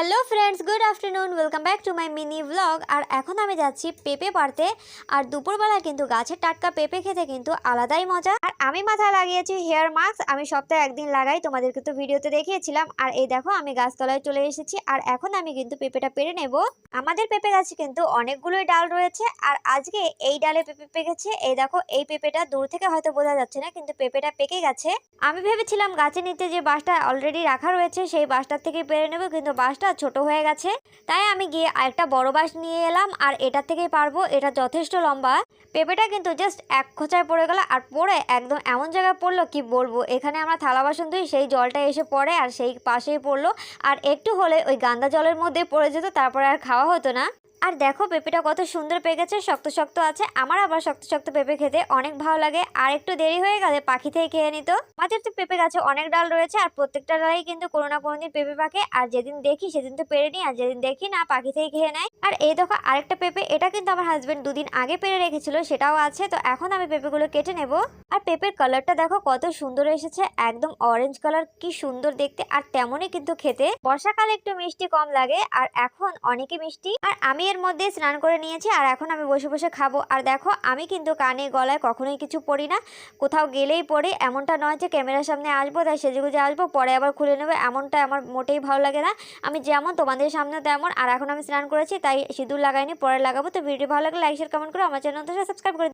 Hello friends, good afternoon. Welcome back to my mini blog. আর এখন আমি যাচ্ছি পেঁপে পাড়তে। আর দুপুরবেলা কিন্তু গাছের টাটকা পেঁপে খেতে কিন্তু আলাদাই মজা। আর আমি মাথায় লাগিয়েছি হেয়ার মাস্ক। আমি সপ্তাহে একদিন লাগাই, তোমাদেরকে তো ভিডিওতে দেখিয়েছিলাম। আর এই দেখো আমি গাছতলায় চলে এসেছি। আর এখন আমি কিন্তু পেঁপেটা পেড়ে নেব। আমাদের পেঁপে গাছে কিন্তু অনেকগুলোই ডাল রয়েছে। আর আজকে এই ডালে পেঁপে পেকেছে। এই দেখো, এই পেঁপেটা দূর থেকে হয়তো বোঝা যাচ্ছে না, কিন্তু পেঁপেটা পেকে গেছে। আমি ভেবেছিলাম গাছের নিচে যে বাঁশটা অলরেডি রাখা রয়েছে সেই বাঁশটার থেকে পেরে নেব, কিন্তু বাঁশটা ছোট হয়ে গেছে। তাই আমি গিয়ে আরেকটা বড় বাঁশ নিয়ে এলাম আর এটার থেকেই পারবো। এটা যথেষ্ট লম্বা। পেঁপেটা কিন্তু জাস্ট এক খোঁচায় পড়ে গেল, আর পড়ে একদম এমন জায়গায় পড়লো কি বলবো। এখানে আমরা থালা বাসন ধুই, সেই জলটা এসে পড়ে আর সেই পাশেই পড়লো। আর একটু হলে ওই গান্দা জলের মধ্যে পড়ে যেত, তারপরে আর খাওয়া হতো না। আর দেখো পেঁপেটা কত সুন্দর পেকেছে, শক্ত শক্ত আছে। আমার আবার শক্ত শক্ত পেঁপে খেতে অনেক ভালো লাগে। আর একটু দেরি হয়ে গেলে পাখি থেকে খেয়ে নিত। আমাদের তো পেঁপে গাছে অনেক ডাল রয়েছে, আর প্রত্যেকটা ডালেই কিন্তু কোনো না কোনো দিন পেঁপে পাকে। আর যেদিন দেখি সেদিন তো পেরে নিই, আর যেদিন দেখি না পাখি থেকে খেয়ে নেয়। আর এই দেখো আরেকটা পেঁপে, এটা কিন্তু আমার হাজবেন্ড দুদিন আগে পেরে রেখেছিল, সেটাও আছে। তো এখন আমি পেঁপেগুলো কেটে নেব। আর পেঁপের কালারটা দেখো কত সুন্দর এসেছে, একদম অরেঞ্জ কালার, কি সুন্দর দেখতে। আর তেমনই কিন্তু খেতে। বর্ষাকালে একটু মিষ্টি কম লাগে, আর এখন অনেকই মিষ্টি। আর আমি এর মধ্যে স্নান করে নিয়েছি, আর এখন আমি বসে বসে খাবো। আর দেখো আমি কিন্তু কানে গলায় কখনোই কিছু পরি না, কোথাও গেলেই পরি। এমনটা নয় যে ক্যামেরার সামনে আসবো তাই সেজেগুজে আসবো পরে আবার খুলে নেবো, এমনটা আমার মোটেই ভালো লাগে না। আমি যেমন তোমাদের সামনে তেমন। আর এখন আমি স্নান করেছি তাই সিঁদুর লাগাইনি, পরে লাগাবো। তো ভিডিও ভালো লাগলে লাইক শেয়ার কমেন্ট করো, আমার চ্যানেলটা সাবস্ক্রাইব করে